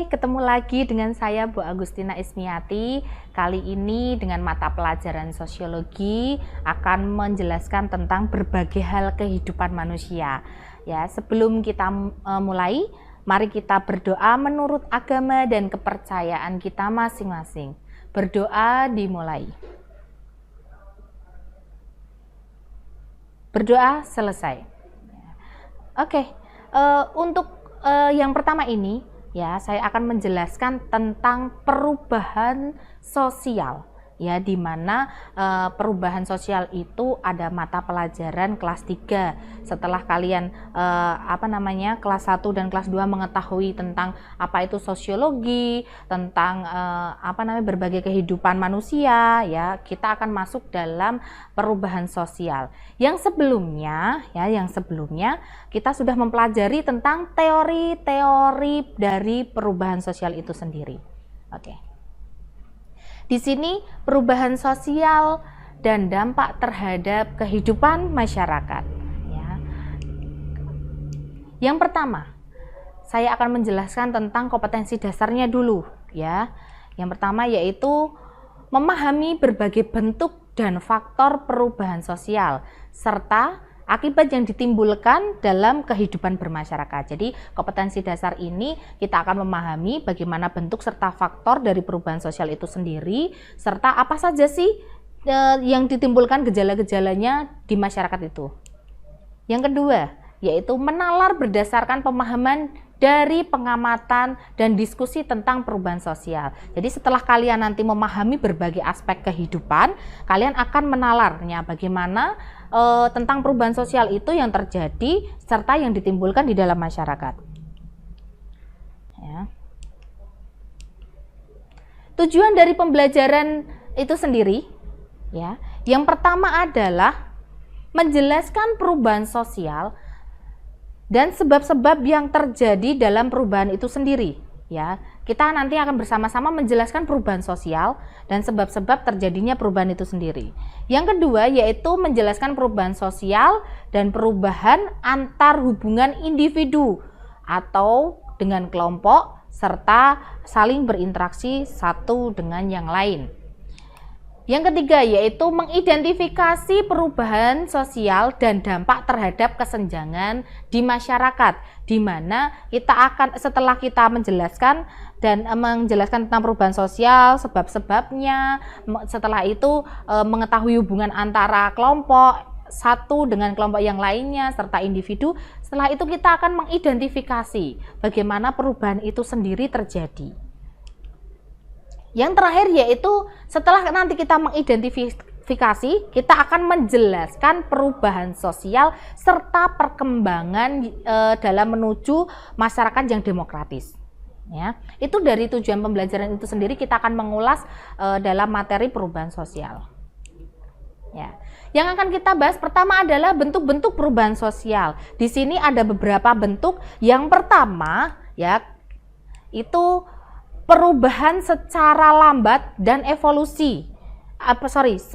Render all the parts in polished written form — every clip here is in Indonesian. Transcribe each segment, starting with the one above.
ketemu lagi dengan saya Bu Agustina Ismiati. Kali ini dengan mata pelajaran sosiologi akan menjelaskan tentang berbagai hal kehidupan manusia. Ya, sebelum kita mulai, mari kita berdoa menurut agama dan kepercayaan kita masing-masing. Berdoa dimulai. Berdoa selesai. Oke, untuk yang pertama ini ya, saya akan menjelaskan tentang perubahan sosial ya, di mana perubahan sosial itu ada mata pelajaran kelas 3. Setelah kalian kelas 1 dan kelas 2 mengetahui tentang apa itu sosiologi, tentang berbagai kehidupan manusia ya, kita akan masuk dalam perubahan sosial. Yang sebelumnya kita sudah mempelajari tentang teori-teori dari perubahan sosial itu sendiri. Oke. Di sini perubahan sosial dan dampak terhadap kehidupan masyarakat. Ya. Yang pertama, saya akan menjelaskan tentang kompetensi dasarnya dulu. Ya. Yang pertama yaitu memahami berbagai bentuk dan faktor perubahan sosial serta akibat yang ditimbulkan dalam kehidupan bermasyarakat. Jadi kompetensi dasar ini kita akan memahami bagaimana bentuk serta faktor dari perubahan sosial itu sendiri, serta apa saja sih yang ditimbulkan gejala-gejalanya di masyarakat itu. Yang kedua, yaitu menalar berdasarkan pemahaman dari pengamatan dan diskusi tentang perubahan sosial. Jadi setelah kalian nanti memahami berbagai aspek kehidupan, kalian akan menalarnya bagaimana tentang perubahan sosial itu yang terjadi serta yang ditimbulkan di dalam masyarakat. Ya. Tujuan dari pembelajaran itu sendiri, ya, yang pertama adalah menjelaskan perubahan sosial dan sebab-sebab yang terjadi dalam perubahan itu sendiri. Ya, kita nanti akan bersama-sama menjelaskan perubahan sosial dan sebab-sebab terjadinya perubahan itu sendiri. Yang kedua yaitu menjelaskan perubahan sosial dan perubahan antar hubungan individu atau dengan kelompok serta saling berinteraksi satu dengan yang lain. Yang ketiga yaitu mengidentifikasi perubahan sosial dan dampak terhadap kesenjangan di masyarakat, di mana kita akan setelah kita menjelaskan tentang perubahan sosial, sebab-sebabnya, setelah itu mengetahui hubungan antara kelompok satu dengan kelompok yang lainnya serta individu, setelah itu kita akan mengidentifikasi bagaimana perubahan itu sendiri terjadi. Yang terakhir yaitu setelah nanti kita mengidentifikasi, kita akan menjelaskan perubahan sosial serta perkembangan dalam menuju masyarakat yang demokratis. Ya, itu dari tujuan pembelajaran itu sendiri kita akan mengulas dalam materi perubahan sosial. Ya. Yang akan kita bahas pertama adalah bentuk-bentuk perubahan sosial. Di sini ada beberapa bentuk. Yang pertama ya itu perubahan secara lambat dan evolusi.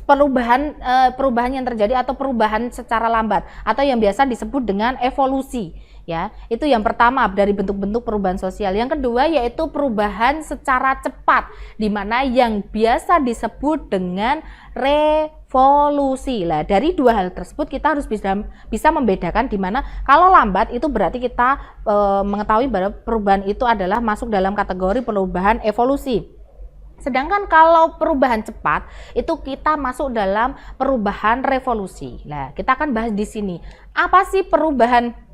Perubahan yang terjadi atau perubahan secara lambat atau yang biasa disebut dengan evolusi. Ya, itu yang pertama dari bentuk-bentuk perubahan sosial. Yang kedua yaitu perubahan secara cepat, di mana yang biasa disebut dengan revolusi. Lah, dari dua hal tersebut kita harus bisa membedakan, di mana kalau lambat itu berarti kita mengetahui bahwa perubahan itu adalah masuk dalam kategori perubahan evolusi. Sedangkan kalau perubahan cepat itu kita masuk dalam perubahan revolusi. Nah, kita akan bahas di sini apa sih perubahan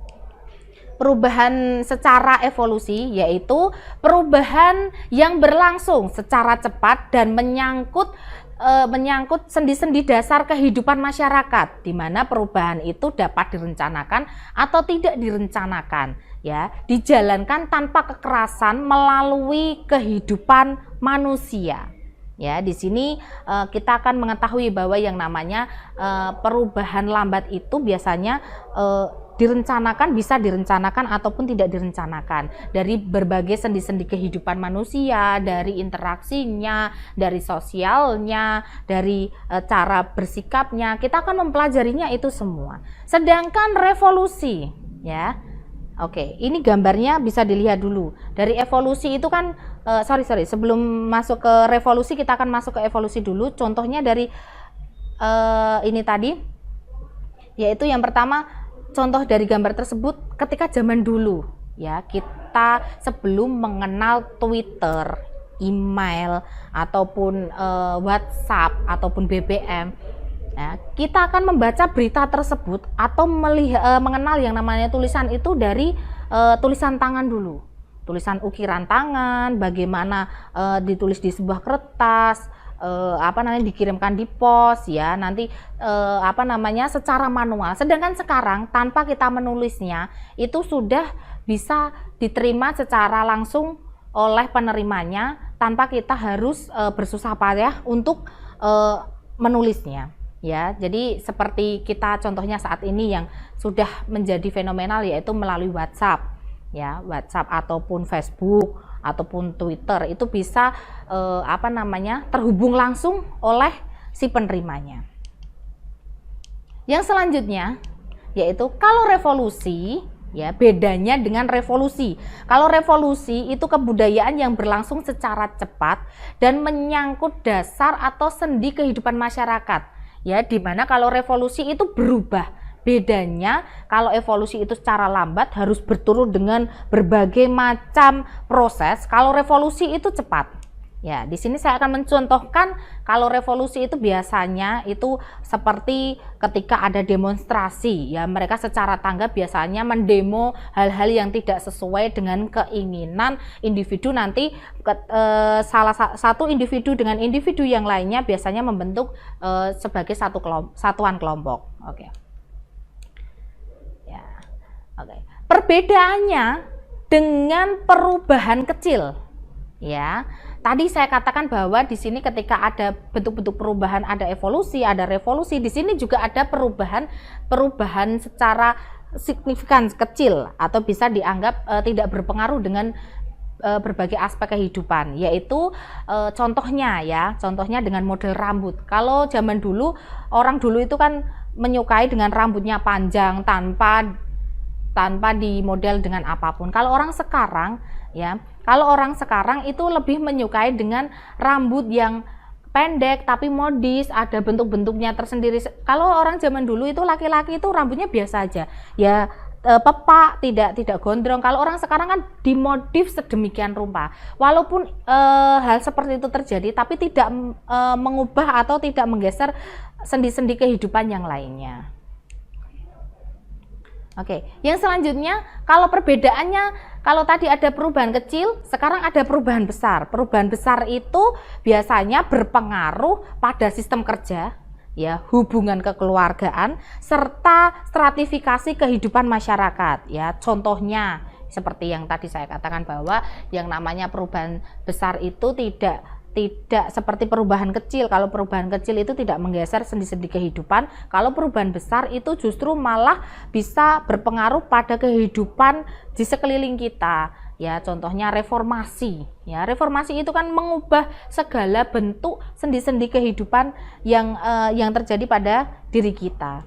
secara evolusi, yaitu perubahan yang berlangsung secara cepat dan menyangkut sendi-sendi dasar kehidupan masyarakat, di mana perubahan itu dapat direncanakan atau tidak direncanakan, ya, dijalankan tanpa kekerasan melalui kehidupan manusia. Ya, di sini kita akan mengetahui bahwa yang namanya perubahan lambat itu biasanya bisa direncanakan ataupun tidak direncanakan dari berbagai sendi-sendi kehidupan manusia, dari interaksinya, dari sosialnya, dari cara bersikapnya. Kita akan mempelajarinya itu semua. Sedangkan revolusi, ya, Oke, ini gambarnya bisa dilihat dulu. Dari evolusi itu kan, sebelum masuk ke revolusi kita akan masuk ke evolusi dulu. Contohnya dari ini tadi, yaitu yang pertama, contoh dari gambar tersebut ketika zaman dulu, ya, kita sebelum mengenal Twitter, email, ataupun WhatsApp, ataupun BBM. Nah, kita akan membaca berita tersebut atau mengenal yang namanya tulisan itu dari tulisan tangan dulu, tulisan ukiran tangan, bagaimana ditulis di sebuah kertas, dikirimkan di pos, ya, nanti secara manual. Sedangkan sekarang tanpa kita menulisnya itu sudah bisa diterima secara langsung oleh penerimanya tanpa kita harus bersusah payah untuk menulisnya. Ya, jadi seperti kita contohnya saat ini yang sudah menjadi fenomenal, yaitu melalui WhatsApp, ya, WhatsApp ataupun Facebook ataupun Twitter itu bisa terhubung langsung oleh si penerimanya. Yang selanjutnya yaitu kalau revolusi, ya, bedanya dengan revolusi. Kalau revolusi itu kebudayaan yang berlangsung secara cepat dan menyangkut dasar atau sendi kehidupan masyarakat. Ya, dimana kalau revolusi itu berubah. Bedanya kalau evolusi itu secara lambat harus berturut dengan berbagai macam proses. Kalau revolusi itu cepat. Ya, di sini saya akan mencontohkan kalau revolusi itu biasanya itu seperti ketika ada demonstrasi, ya, mereka secara tanggap biasanya mendemo hal-hal yang tidak sesuai dengan keinginan individu, nanti salah satu individu dengan individu yang lainnya biasanya membentuk sebagai satuan kelompok. Oke. Ya. Oke. Perbedaannya dengan perubahan kecil, ya. Tadi saya katakan bahwa di sini ketika ada bentuk-bentuk perubahan, ada evolusi, ada revolusi, di sini juga ada perubahan secara signifikan kecil atau bisa dianggap tidak berpengaruh dengan berbagai aspek kehidupan, yaitu contohnya dengan model rambut. Kalau zaman dulu, orang dulu itu kan menyukai dengan rambutnya panjang tanpa dimodel dengan apapun. Kalau orang sekarang itu lebih menyukai dengan rambut yang pendek tapi modis, ada bentuk-bentuknya tersendiri. Kalau orang zaman dulu itu laki-laki itu rambutnya biasa aja, ya, pepak, tidak gondrong. Kalau orang sekarang kan dimodif sedemikian rupa. Walaupun hal seperti itu terjadi, tapi tidak mengubah atau tidak menggeser sendi-sendi kehidupan yang lainnya. Oke, yang selanjutnya kalau perbedaannya, kalau tadi ada perubahan kecil, sekarang ada perubahan besar. Perubahan besar itu biasanya berpengaruh pada sistem kerja, ya, hubungan kekeluargaan, serta stratifikasi kehidupan masyarakat, ya. Contohnya seperti yang tadi saya katakan bahwa yang namanya perubahan besar itu tidak seperti perubahan kecil. Kalau perubahan kecil itu tidak menggeser sendi-sendi kehidupan, kalau perubahan besar itu justru malah bisa berpengaruh pada kehidupan di sekeliling kita, ya. Contohnya reformasi, ya, reformasi itu kan mengubah segala bentuk sendi-sendi kehidupan yang terjadi pada diri kita.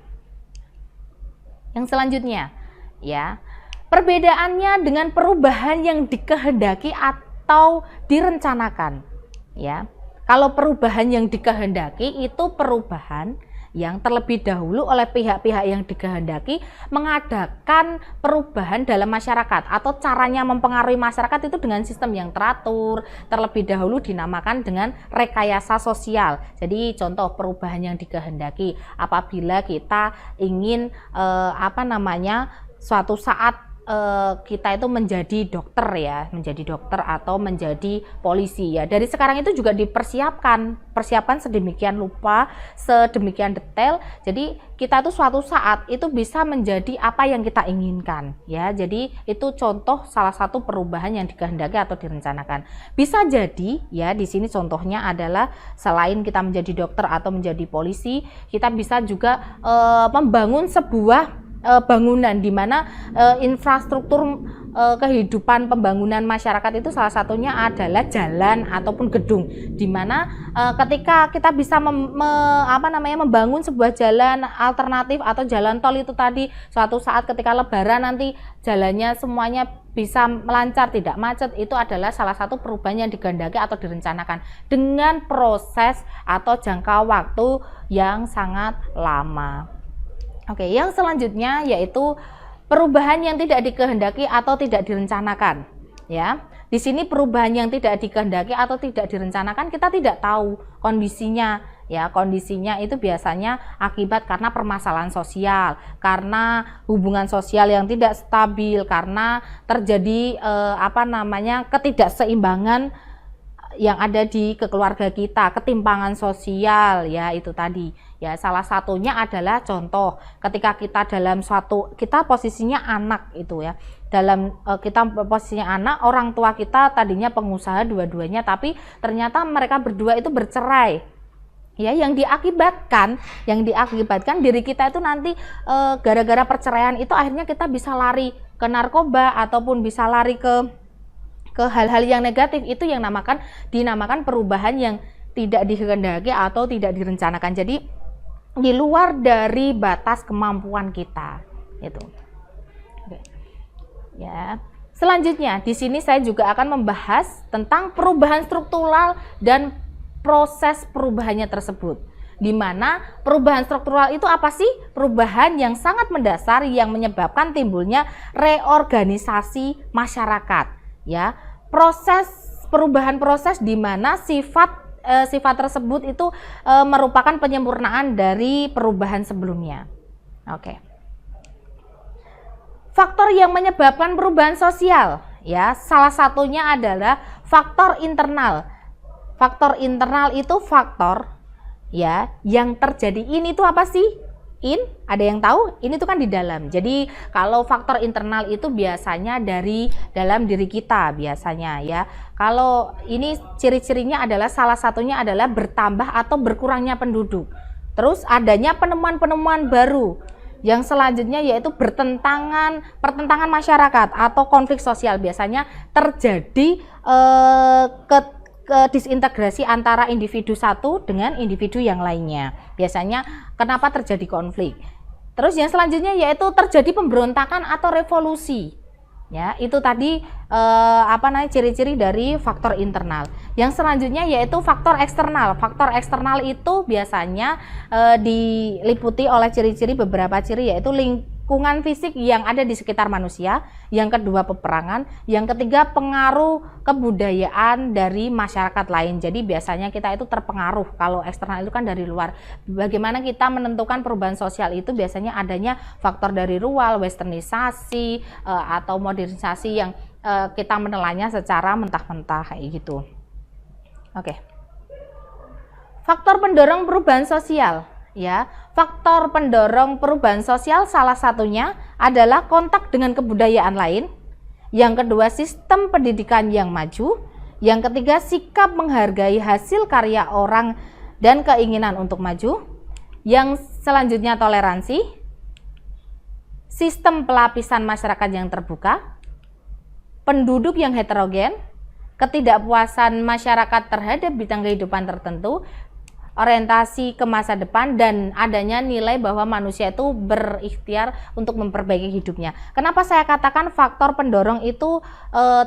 Yang selanjutnya, ya, perbedaannya dengan perubahan yang dikehendaki atau direncanakan. Ya, kalau perubahan yang dikehendaki itu perubahan yang terlebih dahulu oleh pihak-pihak yang dikehendaki mengadakan perubahan dalam masyarakat atau caranya mempengaruhi masyarakat itu dengan sistem yang teratur, terlebih dahulu dinamakan dengan rekayasa sosial. Jadi contoh perubahan yang dikehendaki apabila kita ingin suatu saat kita itu menjadi dokter, ya, menjadi dokter atau menjadi polisi, ya. Dari sekarang itu juga dipersiapkan sedemikian rupa, sedemikian detail. Jadi kita tuh suatu saat itu bisa menjadi apa yang kita inginkan, ya. Jadi itu contoh salah satu perubahan yang dikehendaki atau direncanakan. Bisa jadi, ya, di sini contohnya adalah selain kita menjadi dokter atau menjadi polisi, kita bisa juga membangun sebuah bangunan, di mana infrastruktur kehidupan pembangunan masyarakat itu salah satunya adalah jalan ataupun gedung, di mana ketika kita bisa membangun sebuah jalan alternatif atau jalan tol itu tadi, suatu saat ketika lebaran nanti jalannya semuanya bisa melancar, tidak macet, itu adalah salah satu perubahan yang digandaki atau direncanakan dengan proses atau jangka waktu yang sangat lama. Oke, yang selanjutnya yaitu perubahan yang tidak dikehendaki atau tidak direncanakan, ya. Di sini perubahan yang tidak dikehendaki atau tidak direncanakan, kita tidak tahu kondisinya, ya. Kondisinya itu biasanya akibat karena permasalahan sosial, karena hubungan sosial yang tidak stabil, karena terjadi ketidakseimbangan yang ada di keluarga kita, ketimpangan sosial, ya itu tadi. Ya, salah satunya adalah contoh ketika kita posisinya anak itu ya. Kita posisinya anak, orang tua kita tadinya pengusaha dua-duanya, tapi ternyata mereka berdua itu bercerai. Ya, yang diakibatkan diri kita itu nanti gara-gara perceraian itu akhirnya kita bisa lari ke narkoba ataupun bisa lari ke hal-hal yang negatif. Itu yang dinamakan perubahan yang tidak dikehendaki atau tidak direncanakan. Jadi di luar dari batas kemampuan kita itu. Oke. Ya. Selanjutnya di sini saya juga akan membahas tentang perubahan struktural dan proses perubahannya tersebut. Di mana perubahan struktural itu apa sih? Perubahan yang sangat mendasar yang menyebabkan timbulnya reorganisasi masyarakat. Ya, perubahan proses di mana sifat tersebut itu merupakan penyempurnaan dari perubahan sebelumnya. Oke. Faktor yang menyebabkan perubahan sosial, ya, salah satunya adalah faktor internal. Faktor internal itu faktor, ya, yang terjadi. Ini tuh apa sih? Ada yang tahu? Ini tuh kan di dalam. Jadi kalau faktor internal itu biasanya dari dalam diri kita biasanya, ya. Kalau ini ciri-cirinya adalah salah satunya adalah bertambah atau berkurangnya penduduk. Terus adanya penemuan-penemuan baru. Yang selanjutnya yaitu pertentangan masyarakat atau konflik sosial. Biasanya terjadi disintegrasi antara individu satu dengan individu yang lainnya. Biasanya kenapa terjadi konflik. Terus yang selanjutnya yaitu terjadi pemberontakan atau revolusi. Ya, itu tadi ciri-ciri dari faktor internal. Yang selanjutnya yaitu faktor eksternal. Faktor eksternal itu biasanya diliputi oleh beberapa ciri yaitu lingkungan fisik yang ada di sekitar manusia, yang kedua peperangan, yang ketiga pengaruh kebudayaan dari masyarakat lain. Jadi biasanya kita itu terpengaruh, kalau eksternal itu kan dari luar. Bagaimana kita menentukan perubahan sosial itu biasanya adanya faktor dari luar, westernisasi atau modernisasi yang kita menelannya secara mentah-mentah kayak gitu. Oke. Faktor pendorong perubahan sosial. Ya, faktor pendorong perubahan sosial salah satunya adalah kontak dengan kebudayaan lain. Yang kedua, sistem pendidikan yang maju. Yang ketiga, sikap menghargai hasil karya orang dan keinginan untuk maju. Yang selanjutnya, toleransi. Sistem pelapisan masyarakat yang terbuka. Penduduk yang heterogen. Ketidakpuasan masyarakat terhadap bidang kehidupan tertentu. Orientasi ke masa depan dan adanya nilai bahwa manusia itu berikhtiar untuk memperbaiki hidupnya. Kenapa saya katakan faktor pendorong itu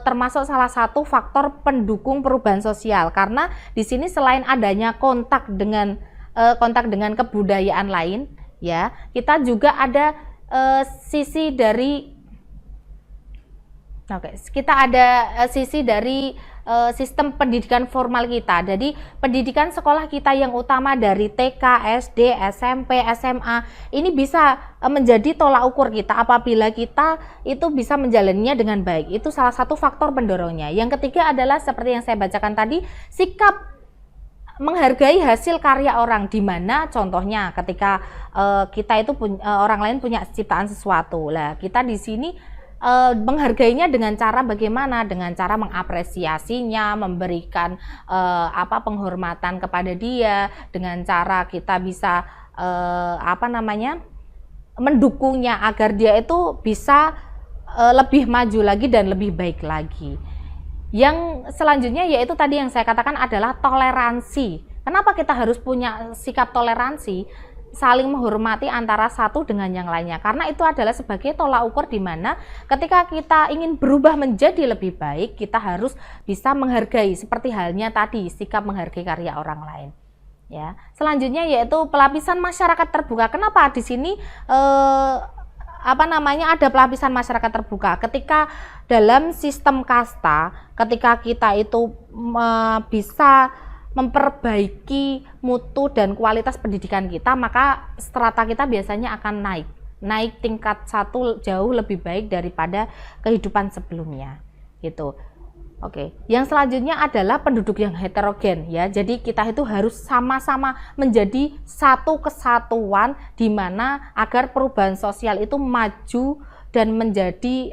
termasuk salah satu faktor pendukung perubahan sosial? Karena di sini selain adanya kontak dengan kebudayaan lain, ya, kita juga ada sisi dari sistem pendidikan formal kita. Jadi pendidikan sekolah kita yang utama dari TK, SD, SMP, SMA ini bisa menjadi tolak ukur kita apabila kita itu bisa menjalaninya dengan baik. Itu salah satu faktor pendorongnya. Yang ketiga adalah seperti yang saya bacakan tadi, sikap menghargai hasil karya orang, di mana contohnya ketika kita itu orang lain punya ciptaan sesuatu. Lah, kita di sini menghargainya dengan cara bagaimana? Dengan cara mengapresiasinya, memberikan penghormatan kepada dia, dengan cara kita bisa mendukungnya agar dia itu bisa lebih maju lagi dan lebih baik lagi. Yang selanjutnya yaitu tadi yang saya katakan adalah toleransi. Kenapa kita harus punya sikap toleransi? Saling menghormati antara satu dengan yang lainnya, karena itu adalah sebagai tolak ukur di mana ketika kita ingin berubah menjadi lebih baik, kita harus bisa menghargai, seperti halnya tadi sikap menghargai karya orang lain. Ya, selanjutnya yaitu pelapisan masyarakat terbuka. Kenapa di sini ada pelapisan masyarakat terbuka? Ketika dalam sistem kasta, ketika kita itu bisa memperbaiki mutu dan kualitas pendidikan kita, maka strata kita biasanya akan naik tingkat satu jauh lebih baik daripada kehidupan sebelumnya, gitu. Oke, yang selanjutnya adalah penduduk yang heterogen ya. Jadi kita itu harus sama-sama menjadi satu kesatuan di mana agar perubahan sosial itu maju dan menjadi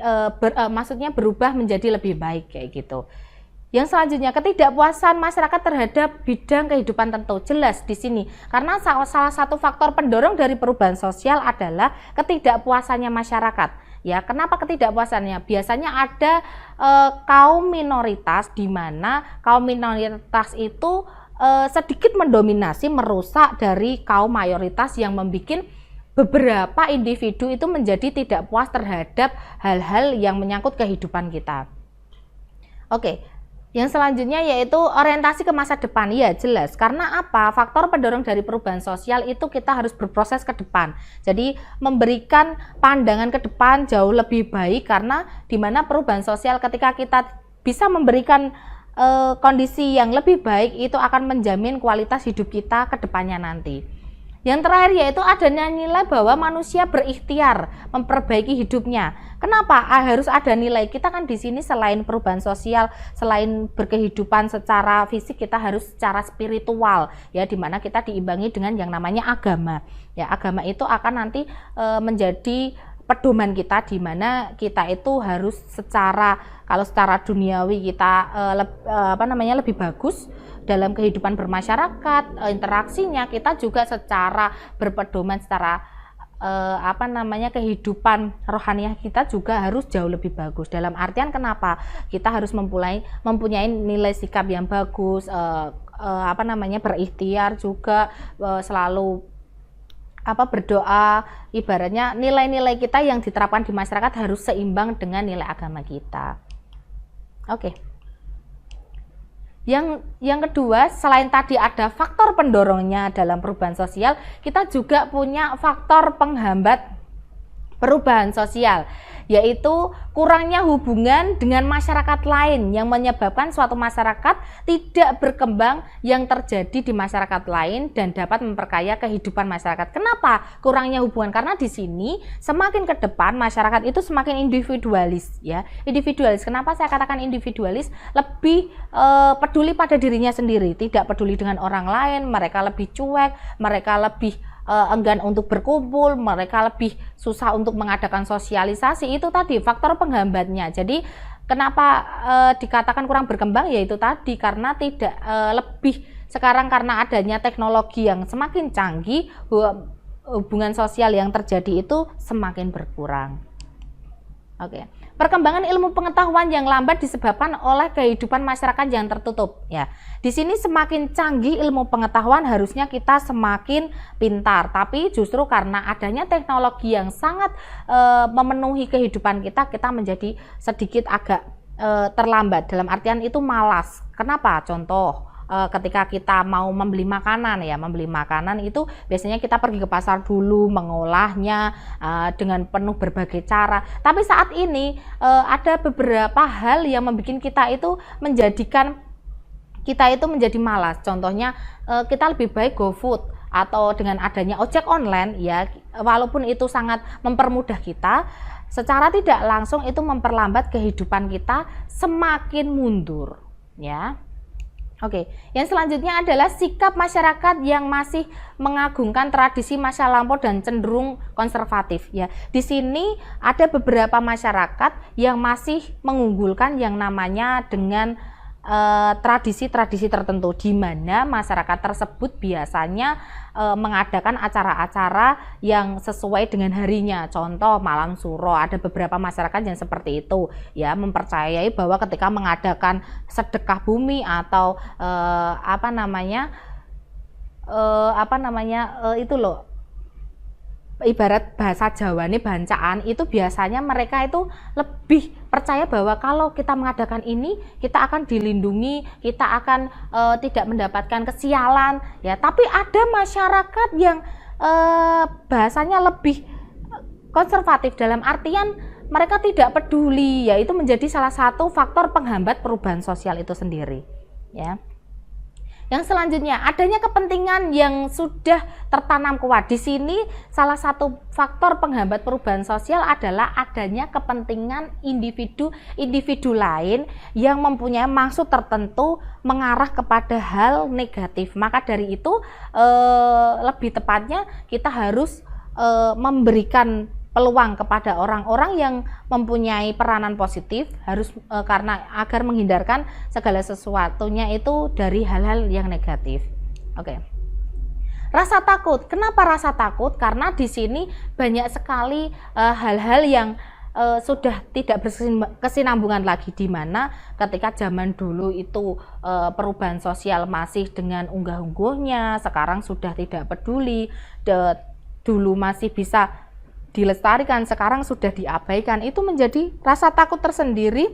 maksudnya berubah menjadi lebih baik kayak gitu. Yang selanjutnya, ketidakpuasan masyarakat terhadap bidang kehidupan tentu jelas di sini, karena salah satu faktor pendorong dari perubahan sosial adalah ketidakpuasannya masyarakat. Ya, kenapa ketidakpuasannya? Biasanya ada kaum minoritas di mana kaum minoritas itu sedikit mendominasi, merusak dari kaum mayoritas yang membuat beberapa individu itu menjadi tidak puas terhadap hal-hal yang menyangkut kehidupan kita. Oke. Yang selanjutnya yaitu orientasi ke masa depan. Ya jelas, karena apa? Faktor pendorong dari perubahan sosial itu kita harus berproses ke depan. Jadi memberikan pandangan ke depan jauh lebih baik, karena dimana perubahan sosial ketika kita bisa memberikan kondisi yang lebih baik, itu akan menjamin kualitas hidup kita ke depannya nanti. Yang terakhir yaitu adanya nilai bahwa manusia berikhtiar memperbaiki hidupnya. Kenapa harus ada nilai? Kita kan di sini selain perubahan sosial, selain berkehidupan secara fisik, kita harus secara spiritual ya, dimana kita diimbangi dengan yang namanya agama. Ya, agama itu akan nanti menjadi pedoman kita, di mana kita itu harus kalau secara duniawi kita lebih bagus dalam kehidupan bermasyarakat, interaksinya, kita juga secara berpedoman secara kehidupan rohaniah kita juga harus jauh lebih bagus. Dalam artian kenapa? Kita harus mempunyai nilai sikap yang bagus, berikhtiar juga, selalu berdoa. Ibaratnya nilai-nilai kita yang diterapkan di masyarakat harus seimbang dengan nilai agama kita. Oke. Yang kedua, selain tadi ada faktor pendorongnya dalam perubahan sosial, kita juga punya faktor penghambat perubahan sosial, yaitu kurangnya hubungan dengan masyarakat lain yang menyebabkan suatu masyarakat tidak berkembang yang terjadi di masyarakat lain dan dapat memperkaya kehidupan masyarakat. Kenapa kurangnya hubungan? Karena di sini semakin ke depan masyarakat itu semakin individualis ya. Individualis. Kenapa saya katakan individualis? Lebih peduli pada dirinya sendiri, tidak peduli dengan orang lain, mereka lebih cuek, mereka lebih enggan untuk berkumpul, mereka lebih susah untuk mengadakan sosialisasi. Itu tadi faktor penghambatnya. Jadi kenapa dikatakan kurang berkembang, yaitu tadi karena tidak lebih sekarang, karena adanya teknologi yang semakin canggih, hubungan sosial yang terjadi itu semakin berkurang. Oke. Perkembangan ilmu pengetahuan yang lambat disebabkan oleh kehidupan masyarakat yang tertutup ya. Di sini semakin canggih ilmu pengetahuan, harusnya kita semakin pintar, tapi justru karena adanya teknologi yang sangat memenuhi kehidupan kita menjadi sedikit agak terlambat. Dalam artian itu malas. Kenapa? Contoh, ketika kita mau membeli makanan itu biasanya kita pergi ke pasar dulu, mengolahnya dengan penuh berbagai cara. Tapi saat ini ada beberapa hal yang membuat kita itu menjadi malas. Contohnya kita lebih baik GoFood atau dengan adanya ojek online ya, walaupun itu sangat mempermudah kita, secara tidak langsung itu memperlambat kehidupan kita semakin mundur ya. Oke, yang selanjutnya adalah sikap masyarakat yang masih mengagungkan tradisi masa lampau dan cenderung konservatif ya. Di sini ada beberapa masyarakat yang masih mengunggulkan yang namanya dengan tradisi-tradisi tertentu di mana masyarakat tersebut biasanya mengadakan acara-acara yang sesuai dengan harinya. Contoh malam suro, ada beberapa masyarakat yang seperti itu ya, mempercayai bahwa ketika mengadakan sedekah bumi atau itu loh, ibarat bahasa Jawa ini bancaan, itu biasanya mereka itu lebih percaya bahwa kalau kita mengadakan ini kita akan dilindungi, kita akan tidak mendapatkan kesialan ya. Tapi ada masyarakat yang bahasanya lebih konservatif, dalam artian mereka tidak peduli, yaitu menjadi salah satu faktor penghambat perubahan sosial itu sendiri ya. Yang selanjutnya, adanya kepentingan yang sudah tertanam kuat. Di sini salah satu faktor penghambat perubahan sosial adalah adanya kepentingan individu lain yang mempunyai maksud tertentu mengarah kepada hal negatif. Maka dari itu lebih tepatnya kita harus memberikan peluang kepada orang-orang yang mempunyai peranan positif, harus karena agar menghindarkan segala sesuatunya itu dari hal-hal yang negatif. Oke. Rasa takut. Kenapa rasa takut? Karena di sini banyak sekali hal-hal yang sudah tidak berkesinambungan lagi, di mana ketika zaman dulu itu perubahan sosial masih dengan unggah-ungguhnya, sekarang sudah tidak peduli. Dulu masih bisa dilestarikan, sekarang sudah diabaikan. Itu menjadi rasa takut tersendiri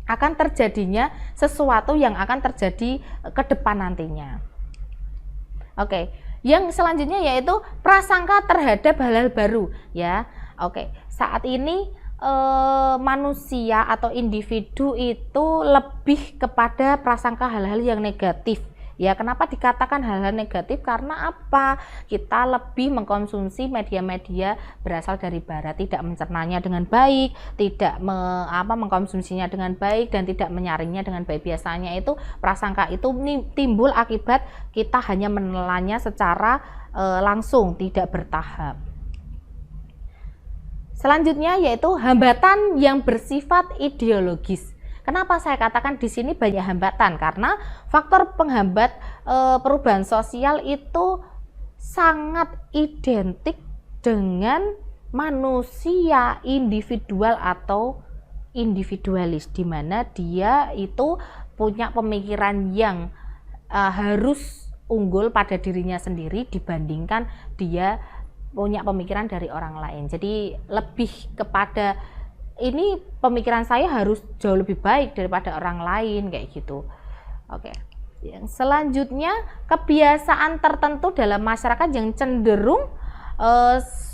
akan terjadinya sesuatu yang akan terjadi ke depan nantinya. Oke, yang selanjutnya yaitu prasangka terhadap hal-hal baru ya. Oke, saat ini manusia atau individu itu lebih kepada prasangka hal-hal yang negatif. Ya, kenapa dikatakan hal-hal negatif? Karena apa? Kita lebih mengkonsumsi media-media berasal dari barat, tidak mencernanya dengan baik, tidak mengkonsumsinya dengan baik, dan tidak menyaringnya dengan baik. Biasanya itu prasangka itu timbul akibat kita hanya menelannya secara langsung, tidak bertahap. Selanjutnya yaitu hambatan yang bersifat ideologis. Kenapa saya katakan di sini banyak hambatan? Karena faktor penghambat perubahan sosial itu sangat identik dengan manusia individual atau individualis, di mana dia itu punya pemikiran yang harus unggul pada dirinya sendiri dibandingkan dia punya pemikiran dari orang lain. Jadi lebih kepada ini pemikiran saya harus jauh lebih baik daripada orang lain, kayak gitu. Oke. Yang selanjutnya, kebiasaan tertentu dalam masyarakat yang cenderung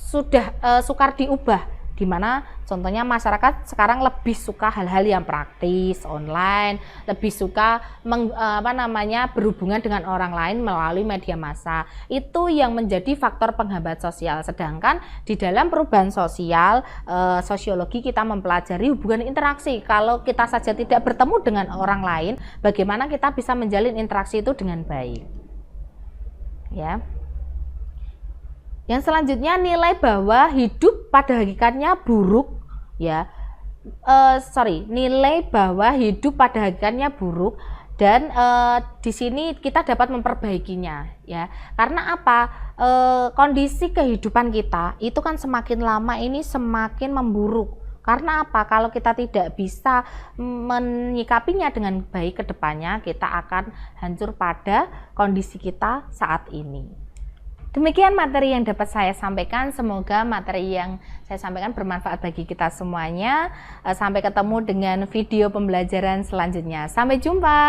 sudah sukar diubah, di mana contohnya masyarakat sekarang lebih suka hal-hal yang praktis, online, lebih suka berhubungan dengan orang lain melalui media massa. Itu yang menjadi faktor penghambat sosial. Sedangkan di dalam perubahan sosial, sosiologi kita mempelajari hubungan interaksi. Kalau kita saja tidak bertemu dengan orang lain, bagaimana kita bisa menjalin interaksi itu dengan baik? Ya. Yang selanjutnya, nilai bahwa hidup pada hakikatnya buruk ya. Nilai bahwa hidup pada hakikatnya buruk, dan di sini kita dapat memperbaikinya ya. Karena apa? Kondisi kehidupan kita itu kan semakin lama ini semakin memburuk. Karena apa? Kalau kita tidak bisa menyikapinya dengan baik ke depannya, kita akan hancur pada kondisi kita saat ini. Demikian materi yang dapat saya sampaikan. Semoga materi yang saya sampaikan bermanfaat bagi kita semuanya. Sampai ketemu dengan video pembelajaran selanjutnya. Sampai jumpa.